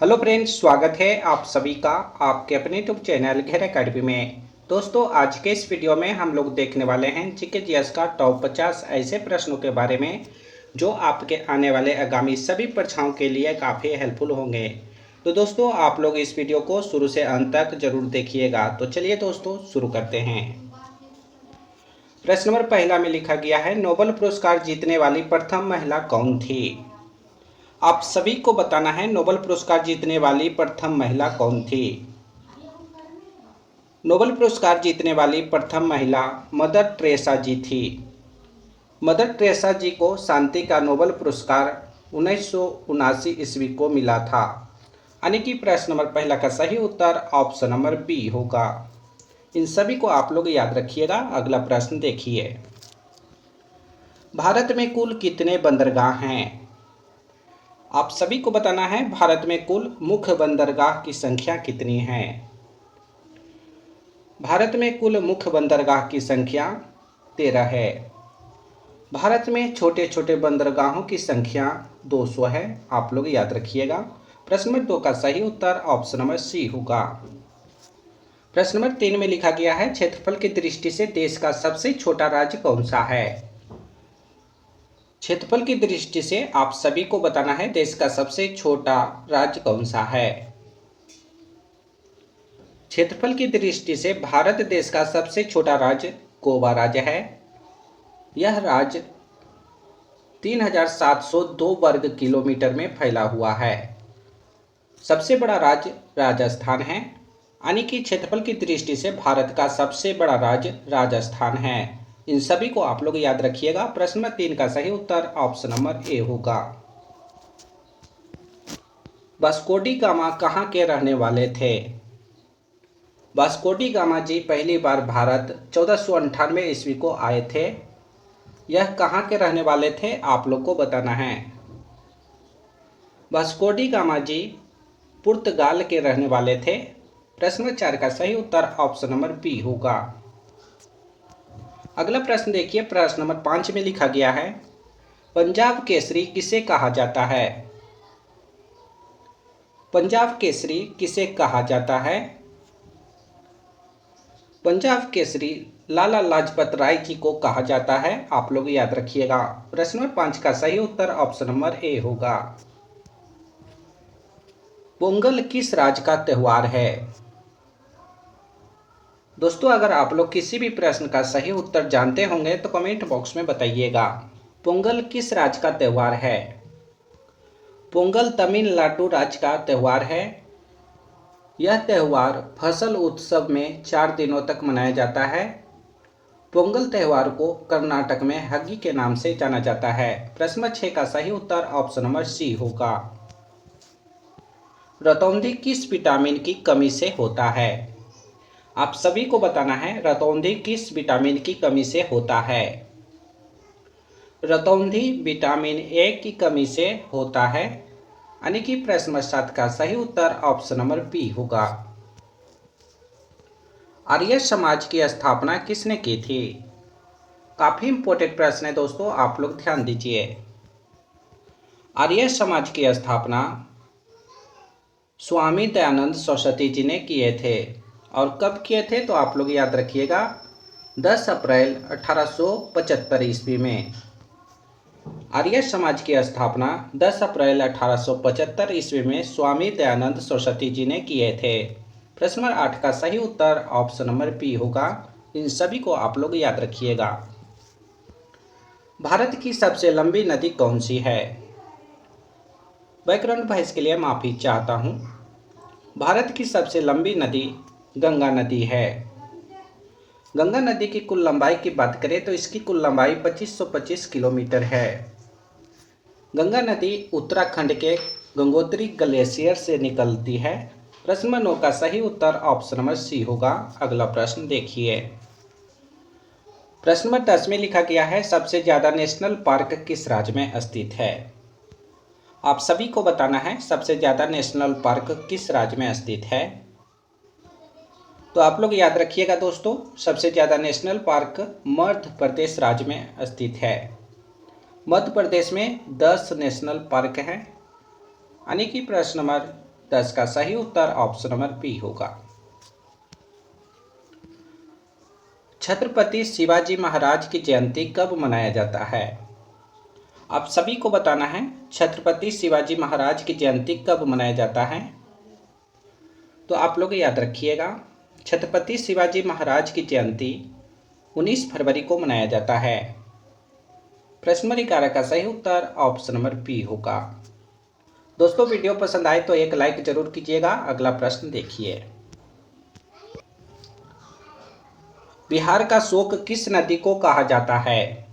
Hello friends, स्वागत है आप सभी का आपके अपने यूट्यूब चैनल घेर अकेडमी में। दोस्तों, आज के इस वीडियो में हम लोग देखने वाले हैं जीके जीएस का टॉप 50 ऐसे प्रश्नों के बारे में जो आपके आने वाले आगामी सभी परीक्षाओं के लिए काफ़ी हेल्पफुल होंगे। तो दोस्तों, आप लोग इस वीडियो को शुरू से अंत तक जरूर देखिएगा। तो चलिए दोस्तों, शुरू करते हैं। प्रश्न नंबर पहला में लिखा गया है, नोबेल पुरस्कार जीतने वाली प्रथम महिला कौन थी? आप सभी को बताना है नोबेल पुरस्कार जीतने वाली प्रथम महिला कौन थी। नोबेल पुरस्कार जीतने वाली प्रथम महिला मदर टेरेसा जी थी। मदर टेरेसा जी को शांति का नोबेल पुरस्कार 1979 ईस्वी को मिला था। यानी कि प्रश्न नंबर पहला का सही उत्तर ऑप्शन नंबर बी होगा। इन सभी को आप लोग याद रखिएगा। अगला प्रश्न देखिए, भारत में कुल कितने बंदरगाह हैं? आप सभी को बताना है भारत में कुल मुख्य बंदरगाह की संख्या कितनी है। भारत में कुल मुख्य बंदरगाह की संख्या 13 है। भारत में छोटे छोटे बंदरगाहों की संख्या 200 है। आप लोग याद रखिएगा। प्रश्न नंबर 2 का सही उत्तर ऑप्शन नंबर सी होगा। प्रश्न नंबर 3 में लिखा गया है, क्षेत्रफल की दृष्टि से देश का सबसे छोटा राज्य कौन सा है? क्षेत्रफल की दृष्टि से आप सभी को बताना है देश का सबसे छोटा राज्य कौन सा है। क्षेत्रफल की दृष्टि से भारत देश का सबसे छोटा राज्य गोवा राज्य है। यह राज्य 3702 वर्ग किलोमीटर में फैला हुआ है। सबसे बड़ा राज्य राजस्थान है। यानी कि क्षेत्रफल की दृष्टि से भारत का सबसे बड़ा राज्य राजस्थान है। इन सभी को आप लोग याद रखिएगा। प्रश्न नंबर 3 का सही उत्तर ऑप्शन नंबर ए होगा। वास्को डी गामा कहाँ के रहने वाले थे? वास्को डी गामा जी पहली बार भारत 1498 ईस्वी को आए थे। यह कहाँ के रहने वाले थे आप लोग को बताना है। वास्को डी गामा जी पुर्तगाल के रहने वाले थे। प्रश्न नंबर 4 का सही उत्तर ऑप्शन नंबर बी होगा। अगला प्रश्न देखिए, प्रश्न नंबर 5 में लिखा गया है, पंजाब केसरी किसे कहा जाता है? पंजाब केसरी किसे कहा जाता है? पंजाब केसरी लाला लाजपत राय जी को कहा जाता है। आप लोग याद रखिएगा। प्रश्न नंबर 5 का सही उत्तर ऑप्शन नंबर ए होगा। पोंगल किस राज्य का त्योहार है? दोस्तों, अगर आप लोग किसी भी प्रश्न का सही उत्तर जानते होंगे तो कमेंट बॉक्स में बताइएगा। पोंगल किस राज्य का त्योहार है? पोंगल तमिलनाडु राज्य का त्योहार है। यह त्यौहार फसल उत्सव में 4 दिनों तक मनाया जाता है। पोंगल त्यौहार को कर्नाटक में हग्गी के नाम से जाना जाता है। प्रश्न नंबर 6 का सही उत्तर ऑप्शन नंबर सी होगा। रतौंधी किस विटामिन की कमी से होता है? आप सभी को बताना है रतौंधी किस विटामिन की कमी से होता है। रतौंधी विटामिन ए की कमी से होता है। यानी कि प्रश्न नंबर 7 का सही उत्तर ऑप्शन नंबर बी होगा। आर्य समाज की स्थापना किसने की थी? काफी इंपॉर्टेंट प्रश्न है दोस्तों, आप लोग ध्यान दीजिए। आर्य समाज की स्थापना स्वामी दयानंद सरस्वती जी ने किए थे। और कब किए थे तो आप लोग याद रखिएगा, 10 अप्रैल 1875 ईस्वी में। आर्य समाज की स्थापना 10 अप्रैल 1875 ईस्वी में स्वामी दयानंद सरस्वती जी ने किए थे। प्रश्न नंबर 8 का सही उत्तर ऑप्शन नंबर बी होगा। इन सभी को आप लोग याद रखिएगा। भारत की सबसे लंबी नदी कौन सी है? बैकग्राउंड वॉइस के लिए माफी चाहता हूँ। भारत की सबसे लंबी नदी गंगा नदी है। गंगा नदी की कुल लंबाई की बात करें तो इसकी कुल लंबाई 2525 किलोमीटर है। गंगा नदी उत्तराखंड के गंगोत्री ग्लेशियर से निकलती है। प्रश्न नंबर 9 का सही उत्तर ऑप्शन नंबर सी होगा। अगला प्रश्न देखिए, प्रश्न नंबर 10 में लिखा गया है, सबसे ज्यादा नेशनल पार्क किस राज्य में स्थित है? आप सभी को बताना है सबसे ज्यादा नेशनल पार्क किस राज्य में स्थित है। तो आप लोग याद रखिएगा दोस्तों, सबसे ज़्यादा नेशनल पार्क मध्य प्रदेश राज्य में स्थित है। मध्य प्रदेश में 10 नेशनल पार्क हैं। यानी कि प्रश्न नंबर तो इसका सही उत्तर ऑप्शन नंबर बी होगा। छत्रपति शिवाजी महाराज की जयंती कब मनाया जाता है? आप सभी को बताना है छत्रपति शिवाजी महाराज की जयंती कब मनाया जाता है। तो आप लोग याद रखिएगा, छत्रपति शिवाजी महाराज की जयंती 19 फरवरी को मनाया जाता है। प्रश्न नंबर 11 का सही उत्तर ऑप्शन नंबर बी होगा। दोस्तों वीडियो पसंद आए तो एक लाइक जरूर कीजिएगा। अगला प्रश्न देखिए, बिहार का शोक किस नदी को कहा जाता है?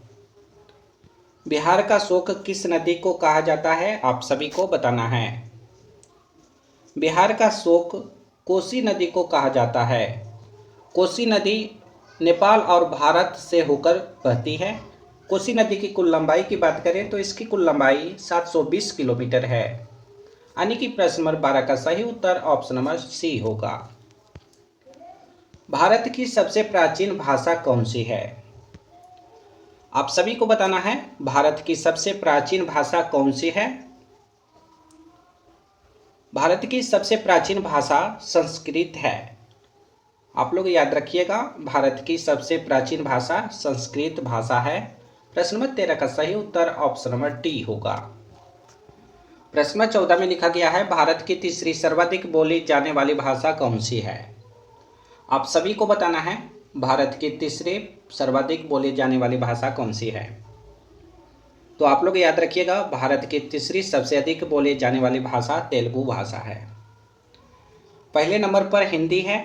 बिहार का शोक किस नदी को कहा जाता है, आप सभी को बताना है। बिहार का शोक कोसी नदी को कहा जाता है। कोसी नदी नेपाल और भारत से होकर बहती है। कोसी नदी की कुल लंबाई की बात करें तो इसकी कुल लंबाई 720 किलोमीटर है, यानी कि प्रश्न नंबर 12 का सही उत्तर ऑप्शन नंबर सी होगा। भारत की सबसे प्राचीन भाषा कौन सी है? आप सभी को बताना है भारत की सबसे प्राचीन भाषा कौन सी है। भारत की सबसे प्राचीन भाषा संस्कृत है। आप लोग याद रखिएगा, भारत की सबसे प्राचीन भाषा संस्कृत भाषा है। प्रश्न नंबर 13 का सही उत्तर ऑप्शन नंबर डी होगा। प्रश्न नंबर 14 में लिखा गया है, भारत की तीसरी सर्वाधिक बोली जाने वाली भाषा कौन सी है? आप सभी को बताना है भारत की तीसरी सर्वाधिक बोली जाने वाली भाषा कौन सी है। तो आप लोग याद रखिएगा, भारत की तीसरी सबसे अधिक बोली जाने वाली भाषा तेलुगु भाषा है। पहले नंबर पर हिंदी है,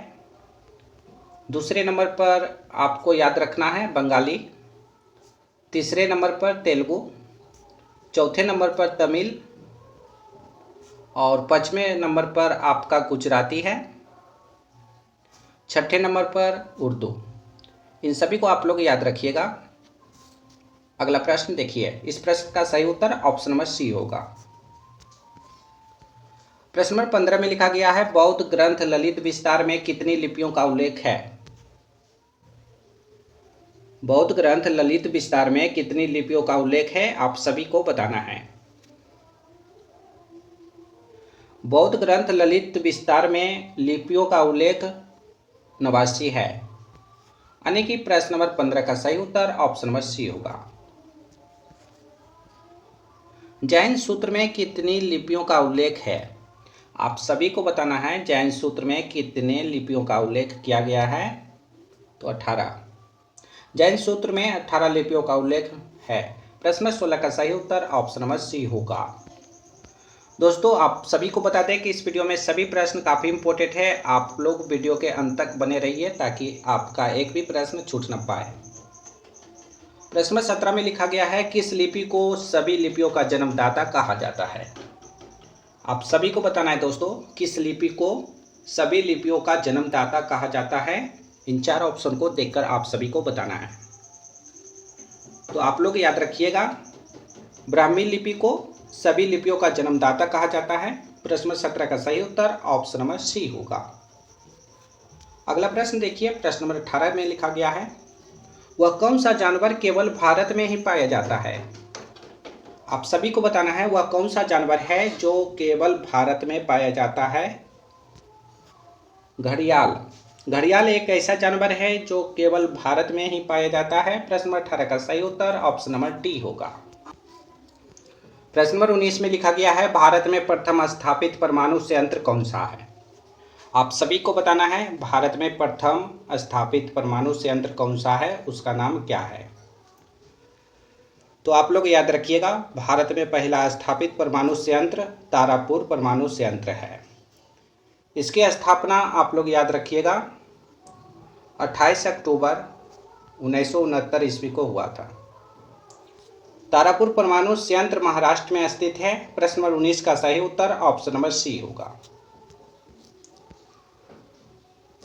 दूसरे नंबर पर आपको याद रखना है बंगाली, तीसरे नंबर पर तेलुगु, चौथे नंबर पर तमिल और पाँचवें नंबर पर आपका गुजराती है, छठे नंबर पर उर्दू। इन सभी को आप लोग याद रखिएगा। अगला प्रश्न देखिए, इस प्रश्न का सही उत्तर ऑप्शन नंबर सी होगा। प्रश्न नंबर 15 में लिखा गया है, बौद्ध ग्रंथ ललित विस्तार में कितनी लिपियों का उल्लेख है? बौद्ध ग्रंथ ललित विस्तार में कितनी लिपियों का उल्लेख है, आप सभी को बताना है। बौद्ध ग्रंथ ललित विस्तार में लिपियों का उल्लेख 89 है, यानी कि प्रश्न नंबर 15 का सही उत्तर ऑप्शन नंबर सी होगा। जैन सूत्र में कितनी लिपियों का उल्लेख है? आप सभी को बताना है जैन सूत्र में कितने लिपियों का उल्लेख किया गया है। तो 18। जैन सूत्र में 18 लिपियों का उल्लेख है। प्रश्न 16 का सही उत्तर ऑप्शन नंबर सी होगा। दोस्तों आप सभी को बता दें कि इस वीडियो में सभी प्रश्न काफ़ी इंपॉर्टेंट है। आप लोग वीडियो के अंत तक बने रहिए ताकि आपका एक भी प्रश्न छूट न पाए। प्रश्न 17 में लिखा गया है, किस लिपि को सभी लिपियों का जन्मदाता कहा जाता है? आप सभी को बताना है दोस्तों, किस लिपि को सभी लिपियों का जन्मदाता कहा जाता है। इन 4 ऑप्शन को देखकर आप सभी को बताना है। तो आप लोग याद रखिएगा, ब्राह्मी लिपि को सभी लिपियों का जन्मदाता कहा जाता है। प्रश्न 17 का सही उत्तर ऑप्शन नंबर सी होगा। अगला प्रश्न देखिए, प्रश्न नंबर 18 में लिखा गया है, वह कौन सा जानवर केवल भारत में ही पाया जाता है? आप सभी को बताना है वह कौन सा जानवर है जो केवल भारत में पाया जाता है। घड़ियाल। घड़ियाल एक ऐसा जानवर है जो केवल भारत में ही पाया जाता है। प्रश्न नंबर 18 का सही उत्तर ऑप्शन नंबर डी होगा। प्रश्न नंबर 19 में लिखा गया है, भारत में प्रथम स्थापित परमाणु संयंत्र कौन सा है? आप सभी को बताना है भारत में प्रथम स्थापित परमाणु संयंत्र कौन सा है, उसका नाम क्या है। तो आप लोग याद रखिएगा, भारत में पहला स्थापित परमाणु संयंत्र तारापुर परमाणु संयंत्र है। इसकी स्थापना आप लोग याद रखिएगा 28 अक्टूबर 1969 ईस्वी को हुआ था। तारापुर परमाणु संयंत्र महाराष्ट्र में स्थित है। प्रश्न नंबर 19 का सही उत्तर ऑप्शन नंबर सी होगा।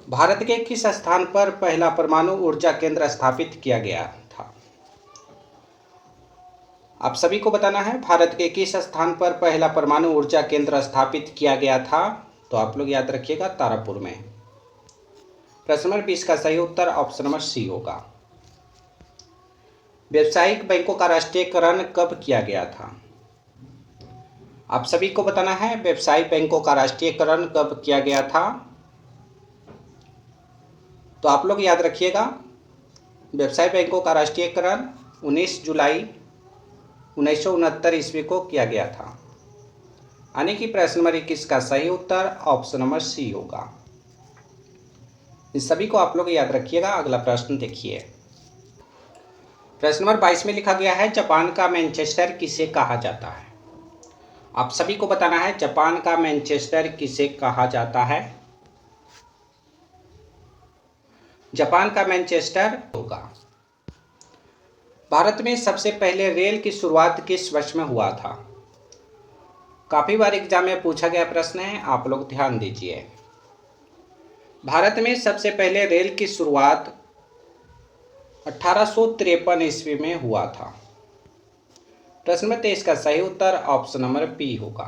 भारत के किस स्थान पर पहला परमाणु ऊर्जा केंद्र स्थापित किया गया था? आप सभी को बताना है भारत के किस स्थान पर पहला परमाणु ऊर्जा केंद्र स्थापित किया गया था। तो आप लोग याद रखिएगा तारापुर में। प्रश्न नंबर 20 का सही उत्तर ऑप्शन नंबर सी होगा। व्यावसायिक बैंकों का राष्ट्रीयकरण कब किया गया था? आप सभी को बताना है व्यवसायिक बैंकों का राष्ट्रीयकरण कब किया गया था। तो आप लोग याद रखिएगा, व्यवसायिक बैंकों का राष्ट्रीयकरण 19 जुलाई 1969 ईस्वी को किया गया था। यानी कि प्रश्न नंबर 21 का सही उत्तर ऑप्शन नंबर सी होगा। इन सभी को आप लोग याद रखिएगा। अगला प्रश्न देखिए, प्रश्न नंबर 22 में लिखा गया है जापान का मैनचेस्टर किसे कहा जाता है। आप सभी को बताना है जापान का मैनचेस्टर किसे कहा जाता है। जापान का मैनचेस्टर होगा। भारत में सबसे पहले रेल की शुरुआत किस वर्ष में हुआ था। काफी बार एग्जाम में पूछा गया प्रश्न है, आप लोग ध्यान दीजिए। भारत में सबसे पहले रेल की शुरुआत 1853 ईस्वी में हुआ था। प्रश्न नंबर 23 का सही उत्तर ऑप्शन नंबर बी होगा।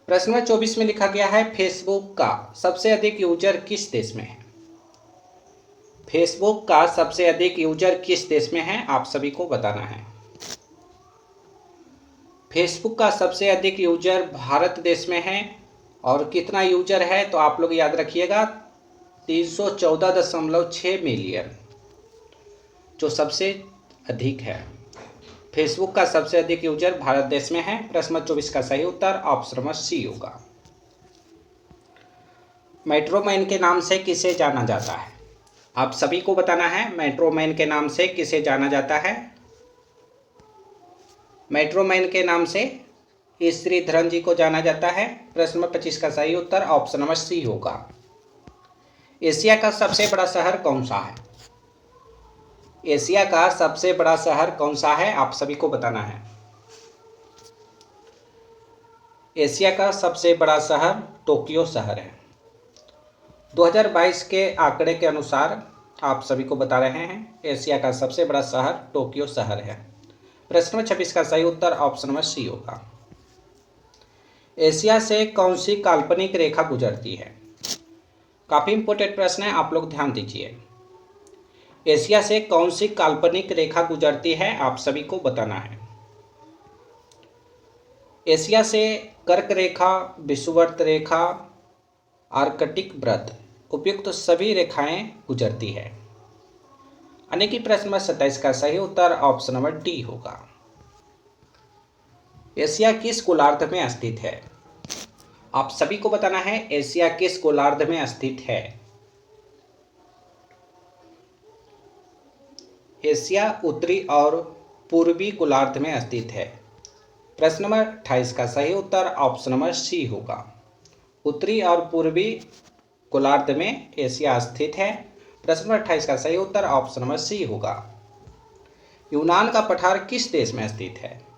प्रश्न नंबर 24 में लिखा गया है फेसबुक का सबसे अधिक यूजर किस देश में है। फेसबुक का सबसे अधिक यूजर किस देश में है, आप सभी को बताना है। फेसबुक का सबसे अधिक यूजर भारत देश में है। और कितना यूजर है तो आप लोग याद रखिएगा 314.6 मिलियन, जो सबसे अधिक है। फेसबुक का सबसे अधिक यूजर भारत देश में है। प्रश्न नंबर 24 का सही उत्तर ऑप्शन नंबर सी होगा। मेट्रो मैन के नाम से किसे जाना जाता है। आप सभी को बताना है मेट्रो मैन के नाम से किसे जाना जाता है। मेट्रो मैन के नाम से श्रीधरन जी को जाना जाता है। प्रश्न नंबर 25 का सही उत्तर ऑप्शन नंबर सी होगा। एशिया का सबसे बड़ा शहर कौन सा है। एशिया का सबसे बड़ा शहर कौन सा है, आप सभी को बताना है। एशिया का सबसे बड़ा शहर टोक्यो शहर है। 2022 के आंकड़े के अनुसार आप सभी को बता रहे हैं एशिया का सबसे बड़ा शहर टोक्यो शहर है। प्रश्न नंबर 26 का सही उत्तर ऑप्शन नंबर सी होगा। एशिया से कौन सी काल्पनिक रेखा गुजरती है। काफी इंपॉर्टेंट प्रश्न है, आप लोग ध्यान दीजिए। एशिया से कौन सी काल्पनिक रेखा गुजरती है, आप सभी को बताना है। एशिया से कर्क रेखा, विषुवत रेखा, आर्कटिक वृत्त उपयुक्त सभी रेखाएं गुजरती है। यानी कि प्रश्न नंबर 27 का सही उत्तर ऑप्शन नंबर डी होगा। एशिया किस गोलार्ध में स्थित है। आप सभी को बताना है एशिया किस गोलार्ध में स्थित है। एशिया उत्तरी और पूर्वी गोलार्ध में स्थित है। प्रश्न नंबर 28 का सही उत्तर ऑप्शन नंबर सी होगा। उत्तरी और पूर्वी गोलार्ध में एशिया स्थित है। प्रश्न नंबर 28 का सही उत्तर ऑप्शन नंबर सी होगा। यूनान का पठार किस देश में स्थित है।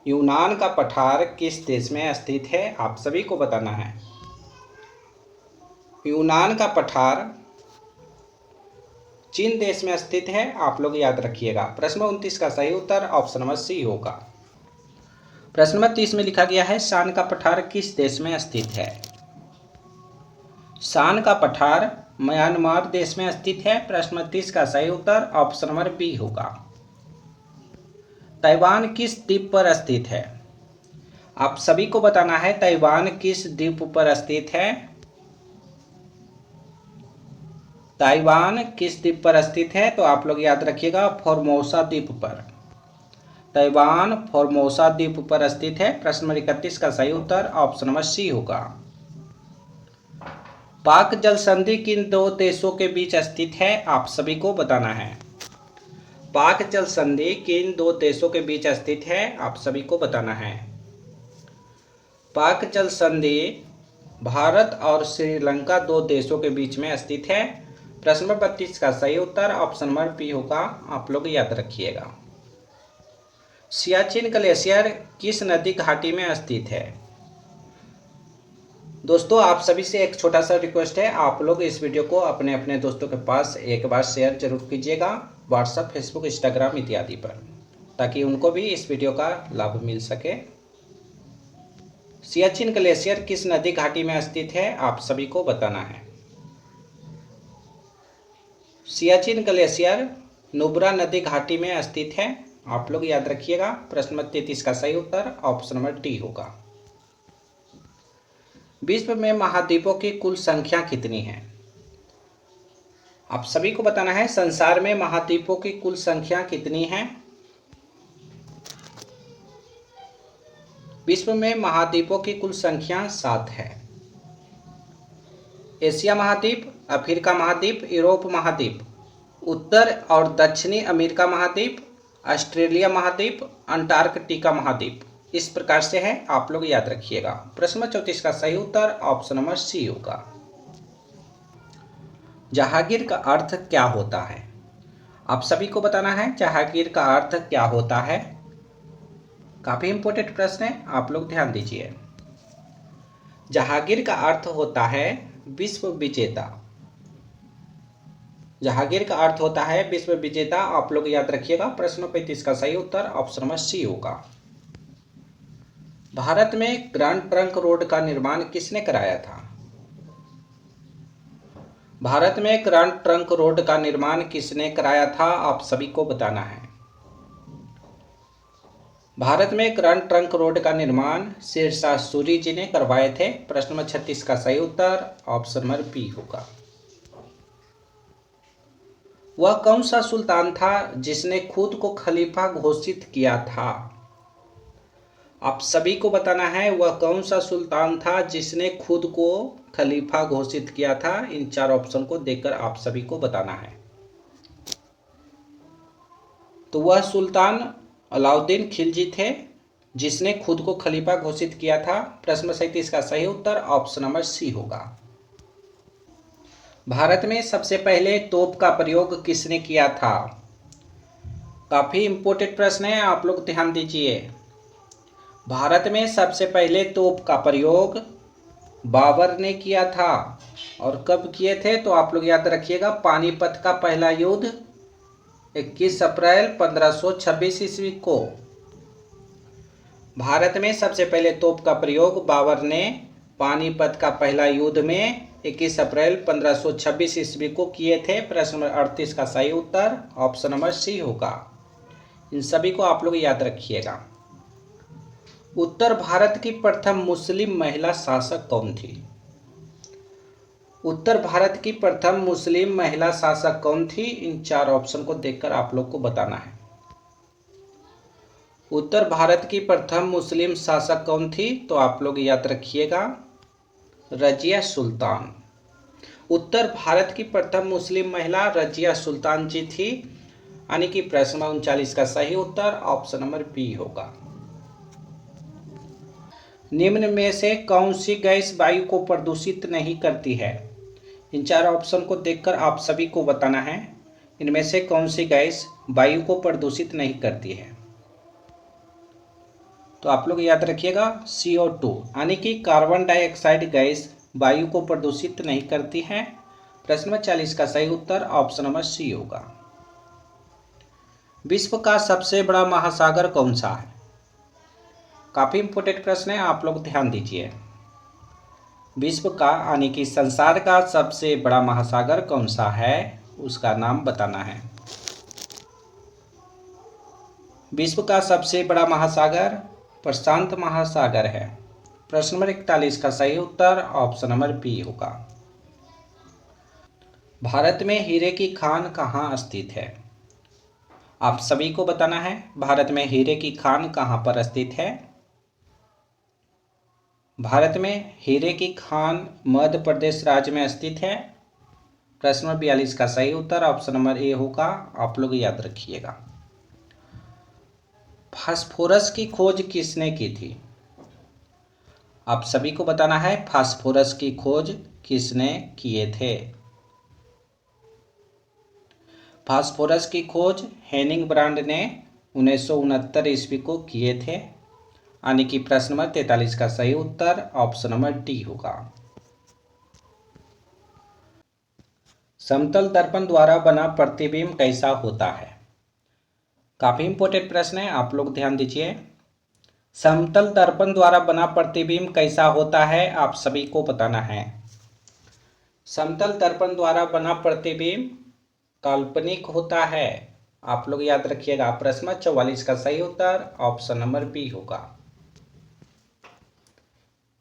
यूनान का पठार किस देश में स्थित है, आप सभी को बताना है। यूनान का पठार चीन देश में स्थित है, आप लोग याद रखिएगा। प्रश्न नंबर 29 का सही उत्तर ऑप्शन नंबर सी होगा। प्रश्न नंबर 30 में लिखा गया है शान का पठार किस देश में स्थित है। शान का पठार म्यांमार देश में स्थित है। प्रश्न नंबर 30 का सही उत्तर ऑप्शन नंबर बी होगा। ताइवान किस द्वीप पर स्थित है। आप सभी को बताना है ताइवान किस द्वीप पर स्थित है। ताइवान किस द्वीप पर स्थित है तो आप लोग याद रखिएगा फॉर्मोसा द्वीप पर। ताइवान फॉर्मोसा द्वीप पर स्थित है। प्रश्न नंबर 31 का सही उत्तर ऑप्शन नंबर सी होगा। पाक जल संधि किन दो देशों के बीच स्थित है, आप सभी को बताना है। पाक जल संधि किन दो देशों के बीच स्थित है, आप सभी को बताना है। पाक जल संधि भारत और श्रीलंका दो देशों के बीच में स्थित है। प्रश्न नंबर 32 का सही उत्तर ऑप्शन नंबर बी होगा, आप लोग याद रखिएगा। सियाचिन ग्लेशियर किस नदी घाटी में स्थित है। दोस्तों आप सभी से एक छोटा सा रिक्वेस्ट है, आप लोग इस वीडियो को अपने अपने दोस्तों के पास एक बार शेयर जरूर कीजिएगा व्हाट्सएप, फेसबुक, इंस्टाग्राम इत्यादि पर, ताकि उनको भी इस वीडियो का लाभ मिल सके। सियाचिन ग्लेशियर किस नदी घाटी में स्थित है, आप सभी को बताना है। सियाचिन ग्लेशियर नुब्रा नदी घाटी में स्थित है, आप लोग याद रखिएगा। प्रश्न नंबर 33 का सही उत्तर ऑप्शन नंबर डी होगा। विश्व में महाद्वीपों की कुल संख्या कितनी है? आप सभी को बताना है संसार में महाद्वीपों की कुल संख्या कितनी है। विश्व में महाद्वीपों की कुल संख्या 7 है। एशिया महाद्वीप, अफ्रीका महाद्वीप, यूरोप महाद्वीप, उत्तर और दक्षिणी अमेरिका महाद्वीप, ऑस्ट्रेलिया महाद्वीप, अंटार्कटिका महाद्वीप, इस प्रकार से है। आप लोग याद रखिएगा। प्रश्न नंबर 34 का सही उत्तर ऑप्शन नंबर सी होगा। जहांगीर का अर्थ क्या होता है? आप सभी को बताना है जहांगीर का अर्थ क्या होता है। काफी इंपॉर्टेंट प्रश्न है, आप लोग ध्यान दीजिए। जहांगीर का अर्थ होता है विश्व विजेता। जहांगीर का अर्थ होता है विश्व विजेता। आप लोग याद रखिएगा। प्रश्न 35 का सही उत्तर ऑप्शन नंबर सी होगा। भारत में ग्रैंड ट्रंक रोड का निर्माण किसने कराया था? भारत में ग्रैंड ट्रंक रोड का निर्माण किसने कराया था? आप सभी को बताना है। भारत में ग्रैंड ट्रंक रोड का निर्माण शेरशाह सूरी जी ने करवाए थे। प्रश्न नंबर 36 का सही उत्तर ऑप्शन नंबर बी होगा। वह कौन सा सुल्तान था जिसने खुद को खलीफा घोषित किया था? आप सभी को बताना है वह कौन सा सुल्तान था जिसने खुद को खलीफा घोषित किया था। इन 4 ऑप्शन को देखकर आप सभी को बताना है। तो वह सुल्तान अलाउद्दीन खिलजी थे जिसने खुद को खलीफा घोषित किया था। प्रश्न 37 का सही उत्तर ऑप्शन नंबर सी होगा। भारत में सबसे पहले तोप का प्रयोग किसने किया था? काफी इंपॉर्टेंट प्रश्न है, आप लोग ध्यान दीजिए। भारत में सबसे पहले तोप का प्रयोग बाबर ने किया था। और कब किए थे? तो आप लोग याद रखिएगा। पानीपत का पहला युद्ध 21 अप्रैल 1526 ईस्वी को। भारत में सबसे पहले तोप का प्रयोग बाबर ने पानीपत का पहला युद्ध में 21 अप्रैल 1526 ईस्वी को किए थे। प्रश्न नंबर 38 का सही उत्तर ऑप्शन नंबर सी होगा। इन सभी को आप लोग याद रखिएगा। उत्तर भारत की प्रथम मुस्लिम महिला शासक कौन थी? उत्तर भारत की प्रथम मुस्लिम महिला शासक कौन थी? इन 4 ऑप्शन को देखकर आप लोग को बताना है। उत्तर भारत की प्रथम मुस्लिम शासक कौन थी? तो आप लोग याद रखिएगा, रजिया सुल्तान। उत्तर भारत की प्रथम मुस्लिम महिला रजिया सुल्तान जी थी। यानी कि प्रश्न 39 का सही उत्तर ऑप्शन नंबर बी होगा। निम्न में से कौन सी गैस वायु को प्रदूषित नहीं करती है? इन 4 ऑप्शन को देखकर आप सभी को बताना है इनमें से कौन सी गैस वायु को प्रदूषित नहीं करती है। तो आप लोग याद रखिएगा CO2 यानी कि कार्बन डाइऑक्साइड गैस वायु को प्रदूषित नहीं करती है। प्रश्न नंबर 40 का सही उत्तर ऑप्शन नंबर सी होगा। विश्व का सबसे बड़ा महासागर कौन सा है? काफी इंपोर्टेंट प्रश्न है, आप लोग ध्यान दीजिए। विश्व का यानी कि संसार का सबसे बड़ा महासागर कौन सा है, उसका नाम बताना है। विश्व का सबसे बड़ा महासागर प्रशांत महासागर है। प्रश्न नंबर 41 का सही उत्तर ऑप्शन नंबर बी होगा। भारत में हीरे की खान कहाँ स्थित है? आप सभी को बताना है भारत में हीरे की खान कहाँ पर स्थित है। भारत में हीरे की खान मध्य प्रदेश राज्य में स्थित है। प्रश्न नंबर 42 का सही उत्तर ऑप्शन नंबर ए होगा। आप लोग याद रखिएगा। फास्फोरस की खोज किसने की थी? आप सभी को बताना है फास्फोरस की खोज किसने किए थे। फास्फोरस की खोज हेनिंग ब्रांड ने 1969 ईस्वी को किए थे। यानी कि प्रश्न नंबर 43 का सही उत्तर ऑप्शन नंबर डी होगा। समतल दर्पण द्वारा बना प्रतिबिंब कैसा होता है? काफी इंपॉर्टेंट प्रश्न है, आप लोग ध्यान दीजिए। समतल दर्पण द्वारा बना प्रतिबिंब कैसा होता है, आप सभी को बताना है। समतल दर्पण द्वारा बना प्रतिबिंब काल्पनिक होता है। आप लोग याद रखिएगा प्रश्न नंबर 44 का सही उत्तर ऑप्शन नंबर बी होगा।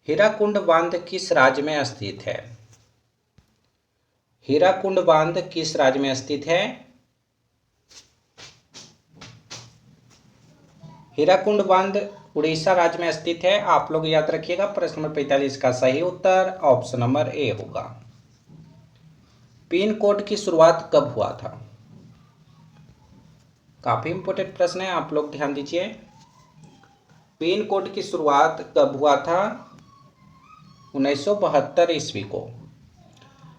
हीराकुंड बांध किस राज्य में स्थित है? हीराकुंड बांध किस राज्य में स्थित है? हीराकुंड बांध उड़ीसा राज्य में स्थित है। आप लोग याद रखिएगा प्रश्न नंबर 45 का सही उत्तर ऑप्शन नंबर ए होगा। पिन कोड की शुरुआत कब हुआ था? काफी इंपोर्टेंट प्रश्न है, आप लोग ध्यान दीजिए। पिन कोड की शुरुआत कब हुआ था? 1972 ईस्वी को।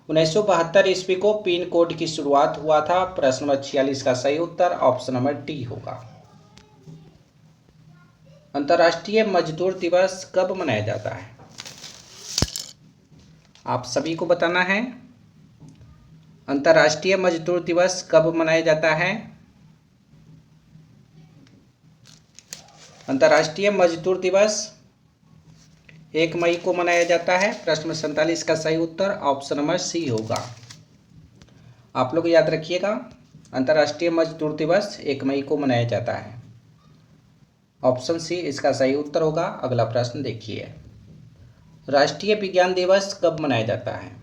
1972 ईस्वी को पिन कोड की शुरुआत हुआ था। प्रश्न नंबर 46 का सही उत्तर ऑप्शन नंबर डी होगा। अंतर्राष्ट्रीय मजदूर दिवस कब मनाया जाता है? आप सभी को बताना है अंतर्राष्ट्रीय मजदूर दिवस कब मनाया जाता है? अंतर्राष्ट्रीय मजदूर दिवस 1 मई को मनाया जाता है। प्रश्न नंबर 47 का सही उत्तर ऑप्शन नंबर सी होगा। आप लोग याद रखिएगा अंतर्राष्ट्रीय मजदूर दिवस 1 मई को मनाया जाता है। ऑप्शन सी इसका सही उत्तर होगा। अगला प्रश्न देखिए, राष्ट्रीय विज्ञान दिवस कब मनाया जाता है?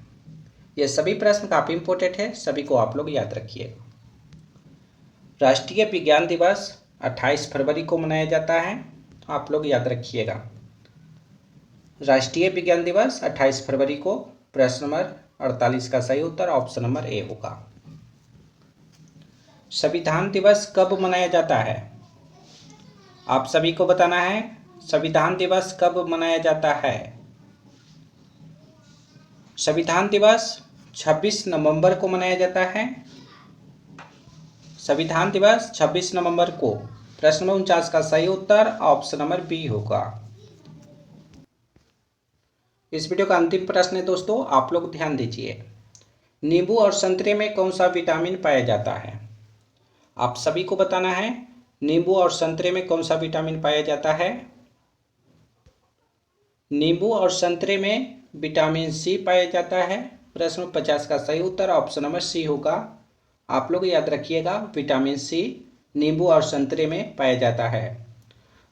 ये सभी प्रश्न काफ़ी इंपॉर्टेंट है, सभी को आप लोग याद रखिएगा। राष्ट्रीय विज्ञान दिवस 28 फरवरी को मनाया जाता है। आप लोग याद रखिएगा राष्ट्रीय विज्ञान दिवस 28 फरवरी को। प्रश्न नंबर 48 का सही उत्तर ऑप्शन नंबर ए होगा। संविधान दिवस कब मनाया जाता है? आप सभी को बताना है संविधान दिवस कब मनाया जाता है? संविधान दिवस 26 नवंबर को मनाया जाता है। संविधान दिवस 26 नवंबर को। प्रश्न नंबर 49 का सही उत्तर ऑप्शन नंबर बी होगा। इस वीडियो का अंतिम प्रश्न है दोस्तों, आप लोग ध्यान दीजिए। नींबू और संतरे में कौन सा विटामिन पाया जाता है? आप सभी को बताना है नींबू और संतरे में कौन सा विटामिन पाया जाता है? नींबू और संतरे में विटामिन सी पाया जाता है। प्रश्न नंबर 50 का सही उत्तर ऑप्शन नंबर सी होगा। आप लोग याद रखिएगा विटामिन सी नींबू और संतरे में पाया जाता है।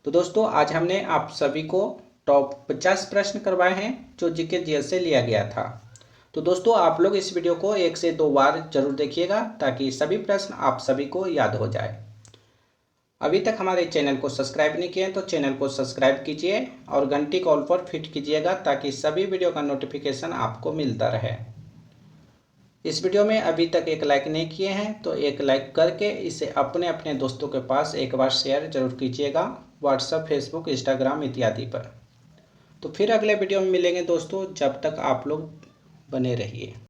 तो दोस्तों आज हमने आप सभी को टॉप 50 प्रश्न करवाए हैं जो जीके जीएस से लिया गया था। तो दोस्तों आप लोग इस वीडियो को 1 से 2 बार जरूर देखिएगा ताकि सभी प्रश्न आप सभी को याद हो जाए। अभी तक हमारे चैनल को सब्सक्राइब नहीं किए तो चैनल को सब्सक्राइब कीजिए और घंटी कॉल पर फिट कीजिएगा ताकि सभी वीडियो का नोटिफिकेशन आपको मिलता रहे। इस वीडियो में अभी तक एक लाइक नहीं किए हैं तो एक लाइक करके इसे अपने अपने दोस्तों के पास एक बार शेयर जरूर कीजिएगा, व्हाट्सएप, फेसबुक, इंस्टाग्राम इत्यादि पर। तो फिर अगले वीडियो में मिलेंगे दोस्तों, जब तक आप लोग बने रहिए।